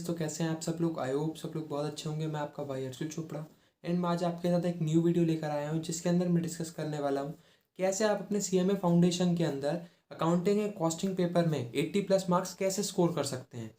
तो कैसे हैं आप सब लोग। आई होप सब लोग बहुत अच्छे होंगे। मैं आपका भाई अर्जुन चोपड़ा एंड मैं आज आपके साथ एक न्यू वीडियो लेकर आया हूं जिसके अंदर मैं डिस्कस करने वाला हूं कैसे आप अपने सीएमए फाउंडेशन के अंदर अकाउंटिंग एंड कॉस्टिंग पेपर में 80+ मार्क्स कैसे स्कोर कर सकते हैं।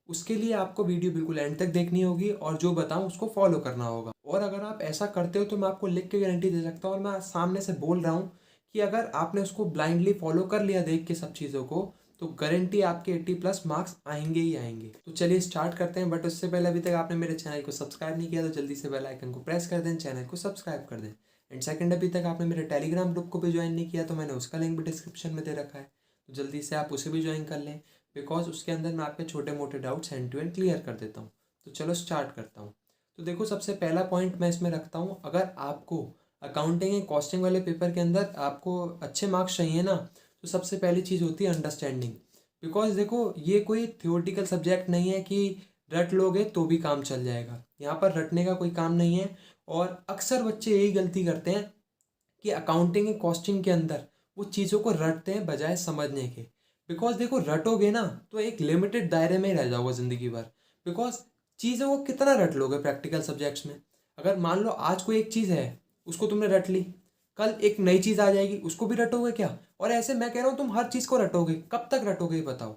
उसके लिए आपको वीडियो बिल्कुल एंड तक देखनी होगी और जो बताऊँ उसको फॉलो करना होगा। और अगर आप ऐसा करते हो तो मैं आपको लिख के गारंटी दे सकता हूँ और मैं सामने से बोल रहा हूँ कि अगर आपने उसको ब्लाइंडली फॉलो कर लिया देख के सब चीज़ों को तो गारंटी आपके 80+ मार्क्स आएंगे ही आएंगे। तो चलिए स्टार्ट करते हैं। बट उससे पहले अभी तक आपने मेरे चैनल को सब्सक्राइब नहीं किया तो जल्दी से बेल आइकन को प्रेस कर दें, चैनल को सब्सक्राइब कर दें। एंड सेकंड, अभी तक आपने मेरे टेलीग्राम ग्रुप को भी ज्वाइन नहीं किया तो मैंने उसका लिंक भी डिस्क्रिप्शन में दे रखा है, तो जल्दी से आप उसे भी ज्वाइन कर लें बिकॉज उसके अंदर मैं आपके छोटे मोटे doubts end to end clear कर देता हूँ। तो चलो स्टार्ट करता हूँ। तो देखो, सबसे पहला पॉइंट मैं इसमें रखता हूँ, अगर आपको अकाउंटिंग एंड कॉस्टिंग वाले पेपर के अंदर आपको अच्छे मार्क्स चाहिए ना, तो सबसे पहली चीज़ होती है अंडरस्टैंडिंग। बिकॉज देखो, ये कोई थियोरटिकल सब्जेक्ट नहीं है कि रट लोगे तो भी काम चल जाएगा। यहाँ पर रटने का कोई काम नहीं है। और अक्सर बच्चे यही गलती करते हैं कि अकाउंटिंग एंड कॉस्टिंग के अंदर वो चीज़ों को रटते हैं बजाय समझने के। बिकॉज देखो, रटोगे ना तो एक लिमिटेड दायरे में ही रह जाओगे ज़िंदगी भर। बिकॉज चीज़ों को कितना रट लोगे प्रैक्टिकल सब्जेक्ट्स में। अगर मान लो आज कोई एक चीज़ है उसको तुमने रट ली, कल एक नई चीज़ आ जाएगी उसको भी रटोगे क्या। और ऐसे मैं कह रहा हूँ तुम हर चीज़ को रटोगे, कब तक रटोगे ये बताओ।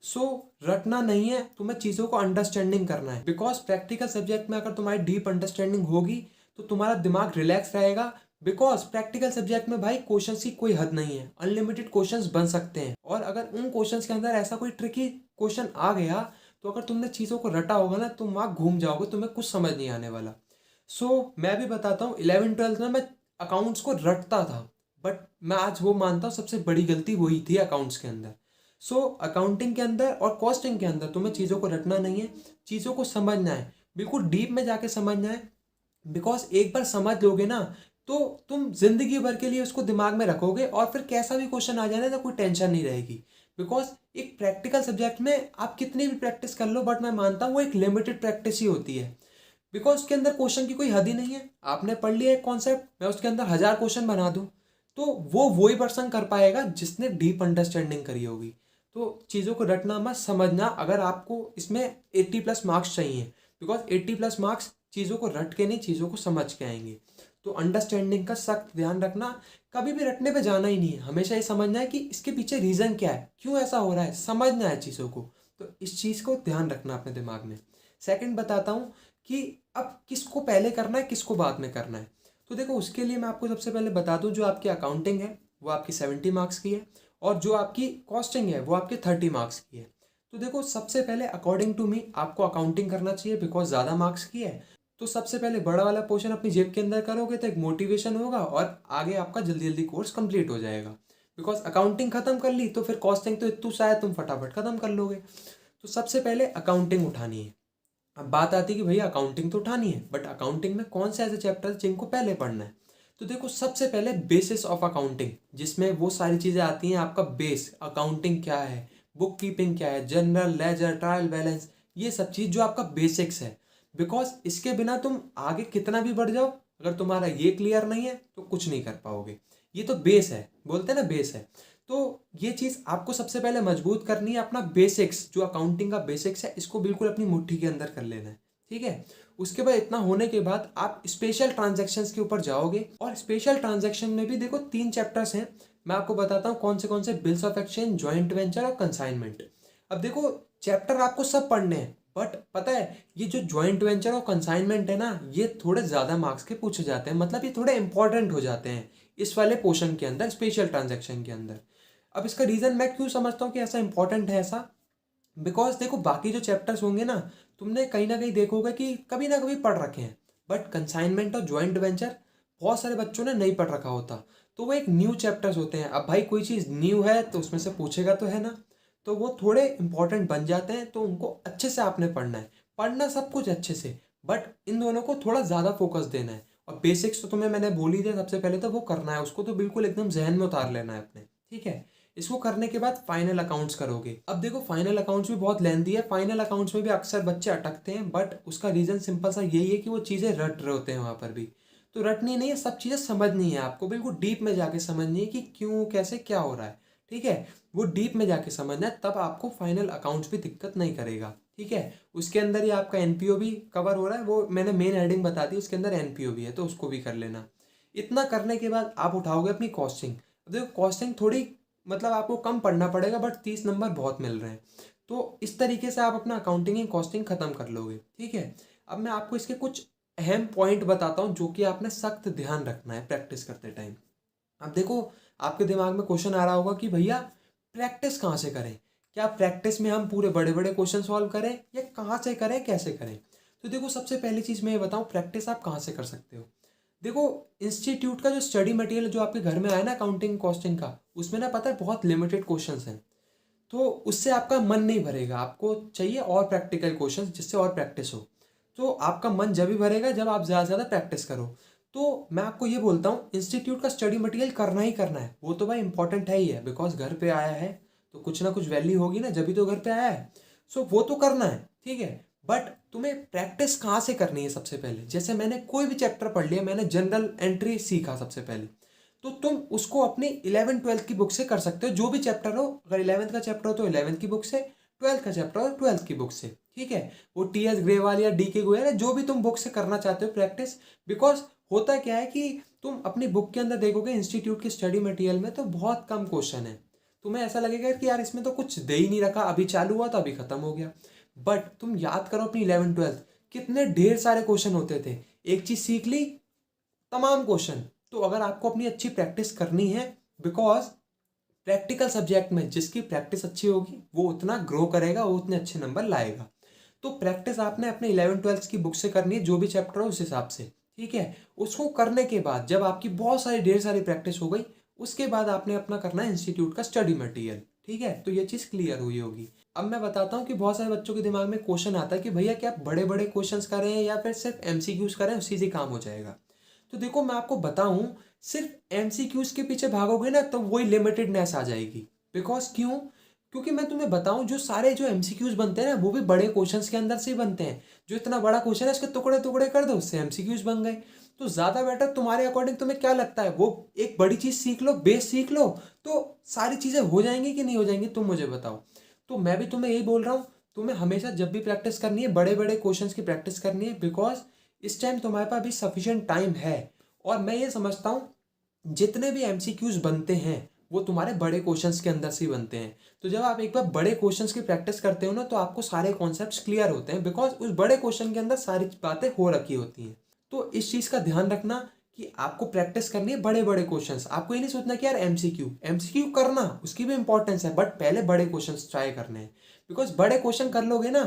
सो रटना नहीं है, तुम्हें चीज़ों को अंडरस्टैंडिंग करना है। बिकॉज प्रैक्टिकल सब्जेक्ट में अगर तुम्हारी डीप अंडरस्टैंडिंग होगी तो तुम्हारा दिमाग रिलैक्स रहेगा। बिकॉज प्रैक्टिकल सब्जेक्ट में भाई क्वेश्चंस की कोई हद नहीं है, अनलिमिटेड क्वेश्चंस बन सकते हैं। और अगर उन क्वेश्चंस के अंदर ऐसा कोई ट्रिकी क्वेश्चन आ गया तो अगर तुमने चीज़ों को रटा होगा ना तो वहाँ घूम जाओगे, तुम्हें कुछ समझ नहीं आने वाला। मैं भी बताता हूँ, 11th-12th में मैं अकाउंट्स को रटता था, बट मैं आज वो मानता हूँ सबसे बड़ी गलती वही थी अकाउंट्स के अंदर। अकाउंटिंग के अंदर और कॉस्टिंग के अंदर तुम्हें चीज़ों को रटना नहीं है, चीज़ों को समझना है, बिल्कुल डीप में जाके समझना है। बिकॉज एक बार समझ लोगे ना तो तुम जिंदगी भर के लिए उसको दिमाग में रखोगे और फिर कैसा भी क्वेश्चन आ जाए ना तो कोई टेंशन नहीं रहेगी। बिकॉज एक प्रैक्टिकल सब्जेक्ट में आप कितनी भी प्रैक्टिस कर लो, बट मैं मानता हूँ वो एक लिमिटेड प्रैक्टिस ही होती है। बिकॉज उसके अंदर क्वेश्चन की कोई हद ही नहीं है। आपने पढ़ लिया एक कॉन्सेप्ट, मैं उसके अंदर 1000 क्वेश्चन बना दूँ तो वो वही पर्सन कर पाएगा जिसने डीप अंडरस्टैंडिंग करी होगी। तो चीज़ों को रटना मत, समझना। अगर आपको इसमें 80+ मार्क्स चाहिए, बिकॉज 80+ मार्क्स चीज़ों को रट के नहीं, चीज़ों को समझ के आएंगे। तो अंडरस्टैंडिंग का सख्त ध्यान रखना, कभी भी रटने पे जाना ही नहीं है। हमेशा ये समझना है कि इसके पीछे रीज़न क्या है, क्यों ऐसा हो रहा है, समझना है चीज़ों को। तो इस चीज़ को ध्यान रखना अपने दिमाग में। सेकंड बताता हूँ कि अब किसको पहले करना है किसको बाद में करना है। तो देखो, उसके लिए मैं आपको सबसे पहले बता दूं, जो आपकी अकाउंटिंग है वो आपकी 70 मार्क्स की है और जो आपकी कॉस्टिंग है वो आपके 30 मार्क्स की है। तो देखो, सबसे पहले अकॉर्डिंग टू मी आपको अकाउंटिंग करना चाहिए बिकॉज ज़्यादा मार्क्स की है। तो सबसे पहले बड़ा वाला पोर्शन अपनी जेब के अंदर करोगे तो एक मोटिवेशन होगा और आगे आपका जल्दी जल्दी कोर्स कंप्लीट हो जाएगा। बिकॉज अकाउंटिंग खत्म कर ली तो फिर कॉस्टिंग तो इतनी शायद तुम फटाफट खत्म कर लोगे। तो सबसे पहले अकाउंटिंग उठानी है। अब बात आती है कि भैया अकाउंटिंग तो उठानी है, बट अकाउंटिंग में कौन से ऐसे चैप्टर जिनको पहले पढ़ना है। तो देखो, सबसे पहले बेसिस ऑफ अकाउंटिंग, जिसमें वो सारी चीज़ें आती हैं। आपका बेस अकाउंटिंग क्या है, बुक कीपिंग क्या है, जनरल लेजर, ट्रायल बैलेंस, ये सब चीज़ जो आपका बेसिक्स है। बिकॉज इसके बिना तुम आगे कितना भी बढ़ जाओ, अगर तुम्हारा ये क्लियर नहीं है तो कुछ नहीं कर पाओगे। ये तो बेस है, बोलते हैं ना बेस है। तो ये चीज़ आपको सबसे पहले मजबूत करनी है। अपना बेसिक्स जो अकाउंटिंग का बेसिक्स है इसको बिल्कुल अपनी मुट्ठी के अंदर कर लेना है, ठीक है। उसके बाद इतना होने के बाद आप स्पेशल ट्रांजैक्शंस के ऊपर जाओगे और स्पेशल ट्रांजैक्शन में भी देखो 3 चैप्टर्स हैं। मैं आपको बताता हूँ कौन से bills of exchange, joint venture और कंसाइनमेंट। अब देखो, चैप्टर आपको सब पढ़ने हैं, बट पता है ये जो जॉइंट वेंचर और कंसाइनमेंट है ना, ये थोड़े ज़्यादा मार्क्स के पूछे जाते हैं, मतलब ये थोड़े इंपॉर्टेंट हो जाते हैं इस वाले पोर्शन के अंदर, स्पेशल ट्रांजैक्शन के अंदर। अब इसका रीज़न मैं क्यों समझता हूँ कि ऐसा इंपॉर्टेंट है ऐसा, बिकॉज देखो बाकी जो चैप्टर्स होंगे ना, तुमने कहीं ना कहीं देखोगे कि कभी ना कभी पढ़ रखे हैं, बट कंसाइनमेंट और जॉइंट वेंचर बहुत सारे बच्चों ने नहीं पढ़ रखा होता। तो वो एक न्यू चैप्टर्स होते हैं। अब भाई कोई चीज़ न्यू है तो उसमें से पूछेगा तो है ना, तो वो थोड़े इंपॉर्टेंट बन जाते हैं। तो उनको अच्छे से आपने पढ़ना है, पढ़ना सब कुछ अच्छे से, बट इन दोनों को थोड़ा ज़्यादा फोकस देना है। और बेसिक्स तो तुम्हें मैंने बोल ही दिया, सबसे पहले तो वो करना है, उसको तो बिल्कुल एकदम जहन में उतार लेना है अपने, ठीक है। इसको करने के बाद फाइनल अकाउंट्स करोगे। अब देखो, फाइनल अकाउंट्स भी बहुत लेंथी है। फाइनल अकाउंट्स में भी अक्सर बच्चे अटकते हैं, बट उसका रीज़न सिंपल सा यही है कि वो चीज़ें रट रहे होते हैं वहाँ पर भी। तो रटनी नहीं है, सब चीज़ें समझनी है आपको, बिल्कुल डीप में जाके समझनी है कि क्यों कैसे क्या हो रहा है, ठीक है, वो डीप में जाके समझना है, तब आपको फाइनल अकाउंट्स भी दिक्कत नहीं करेगा। ठीक है, उसके अंदर ही आपका एनपीओ भी कवर हो रहा है, वो मैंने मेन हेडिंग बता दी, उसके अंदर एनपीओ भी है तो उसको भी कर लेना। इतना करने के बाद आप उठाओगे अपनी कॉस्टिंग। अब देखो कॉस्टिंग थोड़ी मतलब आपको कम पढ़ना पड़ेगा, बट 30 नंबर बहुत मिल रहे हैं, तो इस तरीके से आप अपना अकाउंटिंग एंड कॉस्टिंग खत्म कर लोगे। ठीक है, अब मैं आपको इसके कुछ अहम पॉइंट बताता हूँ जो कि आपने सख्त ध्यान रखना है प्रैक्टिस करते टाइम। अब देखो, आपके दिमाग में क्वेश्चन आ रहा होगा कि भैया प्रैक्टिस कहाँ से करें, क्या प्रैक्टिस में हम पूरे बड़े बड़े क्वेश्चन सॉल्व करें या कहाँ से करें, कैसे करें। तो देखो, सबसे पहली चीज़ मैं ये बताऊँ, प्रैक्टिस आप कहाँ से कर सकते हो। देखो, इंस्टीट्यूट का जो स्टडी मटेरियल जो आपके घर में आया ना अकाउंटिंग कॉस्टिंग का, उसमें ना पता है बहुत लिमिटेड क्वेश्चंस हैं, तो उससे आपका मन नहीं भरेगा। आपको चाहिए और प्रैक्टिकल क्वेश्चंस जिससे और प्रैक्टिस हो। तो आपका मन जब भी भरेगा जब आप ज़्यादा से ज़्यादा प्रैक्टिस करो। तो मैं आपको ये बोलता हूँ, इंस्टीट्यूट का स्टडी मटेरियल करना ही करना है, वो तो भाई इंपॉर्टेंट है ही है, बिकॉज घर पे आया है तो कुछ ना कुछ वैल्यू होगी ना, जब भी तो घर पे आया है। सो वो तो करना है, ठीक है। बट तुम्हें प्रैक्टिस कहाँ से करनी है सबसे पहले, जैसे मैंने कोई भी चैप्टर पढ़ लिया, मैंने जनरल एंट्री सीखा सबसे पहले, तो तुम उसको अपनी 11th-12th की बुक से कर सकते हो। जो भी चैप्टर हो, अगर 11th का चैप्टर हो तो 11th की बुक से, 12th का चैप्टर हो 12th की बुक से। ठीक है, वो टी एस ग्रेवाल या डी के गोयल या जो भी तुम बुक से करना चाहते हो प्रैक्टिस। बिकॉज होता क्या है कि तुम अपनी बुक के अंदर देखोगे इंस्टीट्यूट की स्टडी मटेरियल में तो बहुत कम क्वेश्चन है, तुम्हें ऐसा लगेगा कि यार इसमें तो कुछ दे ही नहीं रखा, अभी चालू हुआ तो अभी खत्म हो गया। बट तुम याद करो अपनी 11th-12th, कितने ढेर सारे क्वेश्चन होते थे, एक चीज सीख ली, तमाम क्वेश्चन। तो अगर आपको अपनी अच्छी प्रैक्टिस करनी है, बिकॉज प्रैक्टिकल सब्जेक्ट में जिसकी प्रैक्टिस अच्छी होगी वो उतना ग्रो करेगा, वो उतने अच्छे नंबर लाएगा। तो प्रैक्टिस आपने अपने 11th-12th की बुक से करनी है, जो भी चैप्टर हो उस हिसाब से। ठीक है, उसको करने के बाद जब आपकी बहुत सारी ढेर सारी प्रैक्टिस हो गई, उसके बाद आपने अपना करना है इंस्टीट्यूट का स्टडी मटेरियल। ठीक है, तो ये चीज़ क्लियर हुई होगी। अब मैं बताता हूँ कि बहुत सारे बच्चों के दिमाग में क्वेश्चन आता है कि भैया क्या बड़े बड़े क्वेश्चंस करें या फिर सिर्फ एमसीक्यूज करें, उसी से काम हो जाएगा। तो देखो, मैं आपको बताऊं, सिर्फ एमसीक्यूज के पीछे भागोगे ना तो वही लिमिटेडनेस आ जाएगी। बिकॉज क्यों, क्योंकि मैं तुम्हें बताऊं, जो सारे जो एमसीक्यूज बनते हैं ना वो भी बड़े क्वेश्चंस के अंदर से ही बनते हैं। जो इतना बड़ा क्वेश्चन है उसके टुकड़े टुकड़े कर दो, उससे एमसीक्यूज बन गए। तो ज्यादा बेटर तुम्हारे अकॉर्डिंग तुम्हें क्या लगता है, वो एक बड़ी चीज सीख लो, बेस सीख लो, तो सारी चीजें हो जाएंगी कि नहीं हो जाएंगी, तुम मुझे बताओ। तो मैं भी तुम्हें यही बोल रहा हूँ, तुम्हें हमेशा जब भी प्रैक्टिस करनी है बड़े बड़े क्वेश्चंस की प्रैक्टिस करनी है, बिकॉज इस टाइम तुम्हारे पास अभी सफिशिएंट टाइम है। और मैं ये समझता हूँ, जितने भी एमसीक्यूज बनते हैं वो तुम्हारे बड़े क्वेश्चंस के अंदर से ही बनते हैं। तो जब आप एक बार बड़े क्वेश्चंस की प्रैक्टिस करते हो ना, तो आपको सारे कॉन्सेप्ट्स क्लियर होते हैं, बिकॉज उस बड़े क्वेश्चन के अंदर सारी बातें हो रखी होती हैं। तो इस चीज़ का ध्यान रखना कि आपको प्रैक्टिस करनी है बड़े बड़े क्वेश्चंस। आपको ये नहीं सोचना कि यार एमसीक्यू एमसीक्यू करना, उसकी भी इंपॉर्टेंस है, बट पहले बड़े क्वेश्चंस ट्राई करने हैं। बिकॉज बड़े क्वेश्चन कर लोगे ना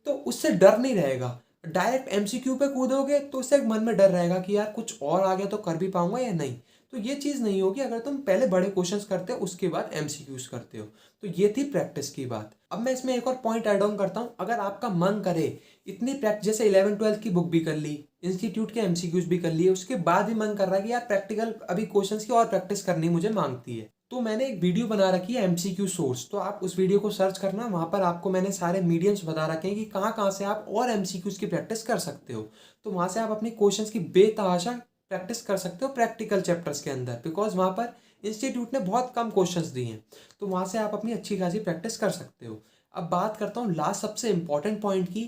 तो उससे डर नहीं रहेगा। डायरेक्ट एमसीक्यू पे कूदोगे तो उससे मन में डर रहेगा कि यार कुछ और आ गया तो कर भी पाऊंगा या नहीं। तो ये चीज़ नहीं होगी अगर तुम पहले बड़े क्वेश्चंस करते हो उसके बाद एमसीक्यूज करते हो। तो ये थी प्रैक्टिस की बात। अब मैं इसमें एक और पॉइंट ऐड ऑन करता हूँ, अगर आपका मन करे इतनी प्रैक्टिस, जैसे 11th-12th की बुक भी कर ली, इंस्टीट्यूट के एमसीक्यूज भी कर लिए, उसके बाद भी मन कर रहा है कि यार प्रैक्टिकल अभी क्वेश्चंस की और प्रैक्टिस करनी मुझे मांगती है, तो मैंने एक वीडियो बना रखी है एमसीक्यू सोर्स। तो आप उस वीडियो को सर्च करना, वहां पर आपको मैंने सारे मीडियम्स बता रखे हैं कि कहाँ कहाँ से आप और एमसीक्यूज की प्रैक्टिस कर सकते हो। तो वहां से आप अपनी क्वेश्चंस की बेतहाशा प्रैक्टिस कर सकते हो प्रैक्टिकल चैप्टर्स के अंदर, बिकॉज वहां पर इंस्टीट्यूट ने बहुत कम क्वेश्चंस दिए हैं। तो वहां से आप अपनी अच्छी खासी प्रैक्टिस कर सकते हो। अब बात करता हूँ लास्ट सबसे इंपॉर्टेंट पॉइंट की,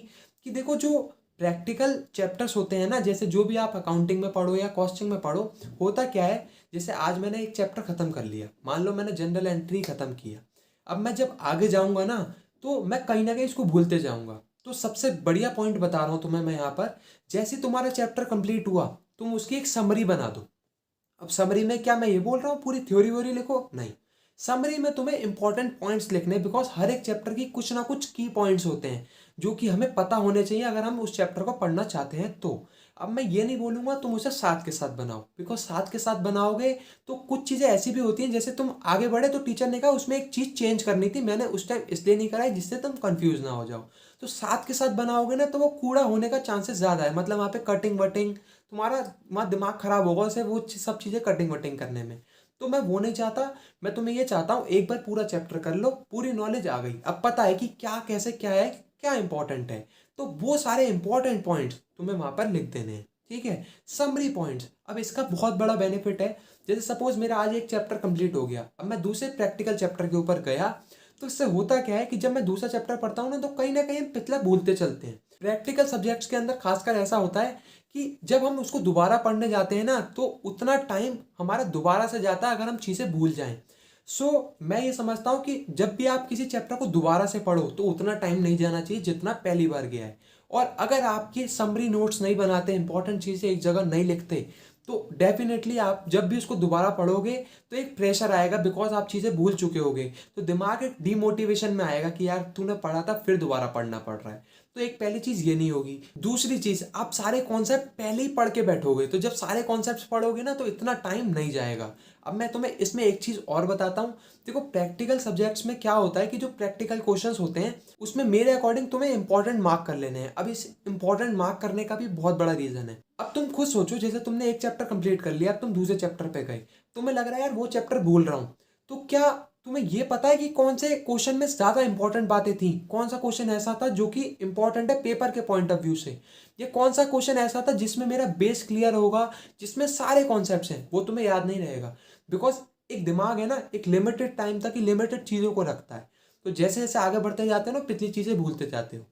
कि देखो जो प्रैक्टिकल चैप्टर्स होते हैं ना, जैसे जो भी आप अकाउंटिंग में पढ़ो या कॉस्टिंग में पढ़ो, होता क्या है, जैसे आज मैंने एक चैप्टर खत्म कर लिया, मान लो मैंने जनरल एंट्री खत्म किया, अब मैं जब आगे जाऊंगा ना तो मैं कहीं ना कहीं इसको भूलते जाऊंगा। तो सबसे बढ़िया पॉइंट बता रहा हूं तुम्हें मैं यहाँ पर, जैसे तुम्हारा चैप्टर कंप्लीट हुआ तुम उसकी एक समरी बना दो। अब समरी में क्या मैं ये बोल रहा हूँ पूरी थ्योरी व्योरी लिखो, नहीं। समरी में तुम्हें इंपॉर्टेंट पॉइंट्स लिखने, बिकॉज हर एक चैप्टर की कुछ ना कुछ की पॉइंट्स होते हैं जो कि हमें पता होने चाहिए अगर हम उस चैप्टर को पढ़ना चाहते हैं तो। अब मैं ये नहीं बोलूंगा तुम उसे साथ के साथ बनाओ, बिकॉज साथ के साथ बनाओगे तो कुछ चीज़ें ऐसी भी होती हैं, जैसे तुम आगे बढ़े तो टीचर ने कहा उसमें एक चीज़ चेंज करनी थी, मैंने उस टाइम इसलिए नहीं कराई जिससे तुम कंफ्यूज ना हो जाओ। तो साथ के साथ बनाओगे ना तो वो कूड़ा होने का चांसेस ज़्यादा है, मतलब वहाँ पे कटिंग वटिंग तुम्हारा, वहाँ दिमाग खराब होगा उसे वो सब चीज़ें कटिंग वटिंग करने में। तो मैं वो नहीं चाहता, मैं तुम्हें ये चाहता हूँ एक बार पूरा चैप्टर कर लो, पूरी नॉलेज आ गई, अब पता है कि क्या कैसे क्या है, क्या इंपॉर्टेंट है, तो वो सारे इंपॉर्टेंट पॉइंट्स तुम्हें वहां पर लिख देने हैं। ठीक है। समरी पॉइंट्स, अब इसका बहुत बड़ा बेनिफिट है। जैसे सपोज मेरा आज एक चैप्टर कंप्लीट हो गया, अब मैं दूसरे प्रैक्टिकल चैप्टर के ऊपर गया, तो इससे होता क्या है कि जब मैं दूसरा चैप्टर पढ़ता हूँ ना कहीं हम पिछला भूलते चलते हैं। प्रैक्टिकल सब्जेक्ट्स के अंदर खासकर ऐसा होता है कि जब हम उसको दोबारा पढ़ने जाते हैं ना तो उतना टाइम हमारा दोबारा से जाता है अगर हम चीज़ें भूल जाएं। मैं ये समझता हूँ कि जब भी आप किसी चैप्टर को दोबारा से पढ़ो तो उतना टाइम नहीं जाना चाहिए जितना पहली बार गया है। और अगर आपके समरी नोट्स नहीं बनाते, इंपॉर्टेंट चीज़ें एक जगह नहीं लिखते, तो डेफिनेटली आप जब भी उसको दोबारा पढ़ोगे तो एक प्रेशर आएगा, बिकॉज आप चीज़ें भूल चुके होगे। तो दिमाग एक डीमोटिवेशन में आएगा कि यार तूने पढ़ा था फिर दोबारा पढ़ना पड़ रहा है। तो एक पहली चीज़ ये नहीं होगी। दूसरी चीज़, आप सारे कॉन्सेप्ट पहले ही पढ़ के बैठोगे, तो जब सारे कॉन्सेप्ट्स पढ़ोगे ना तो इतना टाइम नहीं जाएगा। अब मैं तुम्हें इसमें एक चीज़ और बताता हूँ। देखो प्रैक्टिकल सब्जेक्ट्स में क्या होता है कि जो प्रैक्टिकल क्वेश्चंस होते हैं उसमें मेरे अकॉर्डिंग तुम्हें इंपॉर्टेंट मार्क कर लेने हैं। अब इस इंपॉर्टेंट मार्क करने का भी बहुत बड़ा रीज़न है। अब तुम खुद सोचो, जैसे तुमने एक चैप्टर कंप्लीट कर लिया, अब तुम दूसरे चैप्टर पे गए, तुम्हें लग रहा है यार वो चैप्टर भूल रहा हूँ, तो क्या तुम्हें ये पता है कि कौन से क्वेश्चन में ज़्यादा इंपॉर्टेंट बातें थी, कौन सा क्वेश्चन ऐसा था जो कि इंपॉर्टेंट है पेपर के पॉइंट ऑफ व्यू से, या कौन सा क्वेश्चन ऐसा था जिसमें मेरा बेस क्लियर होगा, जिसमें सारे कॉन्सेप्ट्स हैं, वो तुम्हें याद नहीं रहेगा। बिकॉज एक दिमाग है ना, एक लिमिटेड टाइम तक ही लिमिटेड चीज़ों को रखता है। तो जैसे जैसे आगे बढ़ते जाते हो ना पिछली चीज़ें भूलते जाते हो।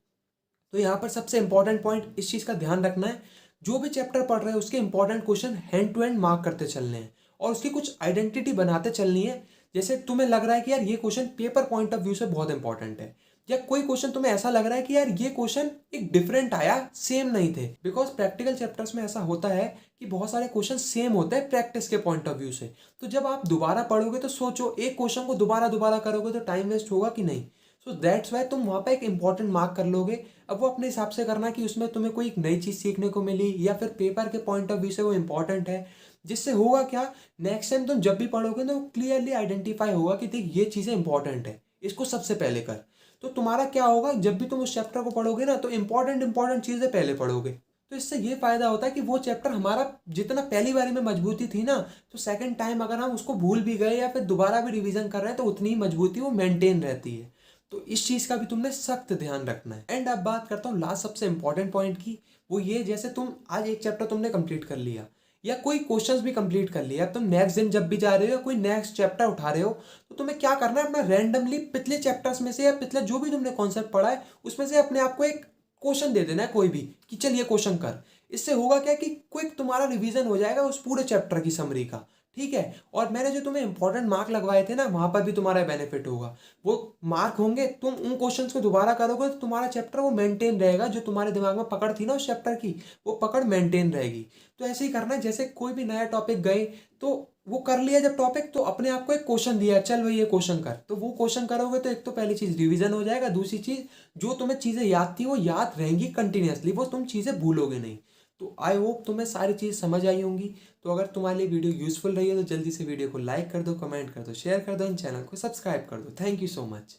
तो यहाँ पर सबसे इंपॉर्टेंट पॉइंट इस चीज़ का ध्यान रखना है, जो भी चैप्टर पढ़ रहे हैं उसके important question hand to hand mark करते चलने हैं और उसकी कुछ आइडेंटिटी बनाते चलनी है। जैसे तुम्हें लग रहा है कि यार ये question paper point of view से बहुत इंपॉर्टेंट है, या कोई क्वेश्चन तुम्हें ऐसा लग रहा है कि यार ये क्वेश्चन एक डिफरेंट आया, सेम नहीं थे। बिकॉज प्रैक्टिकल चैप्टर्स में ऐसा होता है कि बहुत सारे क्वेश्चन सेम होते हैं प्रैक्टिस के पॉइंट ऑफ व्यू से। तो जब आप दोबारा पढ़ोगे तो सोचो, एक क्वेश्चन को दोबारा दोबारा करोगे तो टाइम वेस्ट होगा कि नहीं। सो दैट्स वाई तुम वहाँ पे एक इंपॉर्टेंट मार्क कर लोगे। अब वो अपने हिसाब से करना कि उसमें तुम्हें कोई एक नई चीज़ सीखने को मिली या फिर पेपर के पॉइंट ऑफ व्यू से वो इंपॉर्टेंट है। जिससे होगा क्या, नेक्स्ट टाइम तुम जब भी पढ़ोगे तो क्लियरली आइडेंटिफाई होगा कि देख ये चीज़ें इंपॉर्टेंट है, इसको सबसे पहले कर। तो तुम्हारा क्या होगा, जब भी तुम उस चैप्टर को पढ़ोगे ना तो इंपॉर्टेंट चीज़ें पहले पढ़ोगे। तो इससे ये फायदा होता है कि वो चैप्टर हमारा जितना पहली बारी में मजबूती थी ना, तो सेकंड टाइम अगर हम उसको भूल भी गए या फिर दोबारा भी रिवीजन कर रहे हैं तो उतनी ही मजबूती वो मेंटेन रहती है। तो इस चीज़ का भी तुमने सख्त ध्यान रखना है। एंड अब बात करता हूँ लास्ट सबसे इंपॉर्टेंट पॉइंट की। वो ये, जैसे तुम आज एक चैप्टर तुमने कंप्लीट कर लिया या कोई क्वेश्चंस भी कंप्लीट कर लिया, तुम नेक्स्ट दिन जब भी जा रहे हो कोई नेक्स्ट चैप्टर उठा रहे हो, तो तुम्हें क्या करना है, अपना रैंडमली पिछले चैप्टर्स में से या पिछले जो भी तुमने कॉन्सेप्ट पढ़ा है उसमें से अपने आप को एक क्वेश्चन दे देना है कोई भी, कि चल ये क्वेश्चन कर। इससे होगा क्या कि क्विक तुम्हारा रिवीजन हो जाएगा उस पूरे चैप्टर की समरी का। ठीक है। और मैंने जो तुम्हें इंपॉर्टेंट मार्क लगवाए थे ना, वहां पर भी तुम्हारा बेनिफिट होगा। वो मार्क होंगे, तुम उन क्वेश्चंस को दोबारा करोगे तो तुम्हारा चैप्टर वो मेंटेन रहेगा, जो तुम्हारे दिमाग में पकड़ थी ना उस चैप्टर की, वो पकड़ मेंटेन रहेगी। तो ऐसे ही करना है, जैसे कोई भी नया टॉपिक गए तो वो कर लिया जब टॉपिक, तो अपने आप को एक क्वेश्चन दिया, चल भाई ये क्वेश्चन कर, तो वो क्वेश्चन करोगे तो एक तो पहली चीज रिवीजन हो जाएगा, दूसरी चीज जो तुम्हें चीजें याद थी वो याद रहेंगी कंटिन्यूअसली, वो तुम चीजें भूलोगे नहीं। तो आई होप तुम्हें सारी चीज़ समझ आई होंगी। तो अगर तुम्हारे लिए वीडियो यूजफुल रही है तो जल्दी से वीडियो को लाइक कर दो, कमेंट कर दो, शेयर कर दो, इन चैनल को सब्सक्राइब कर दो। Thank you so much.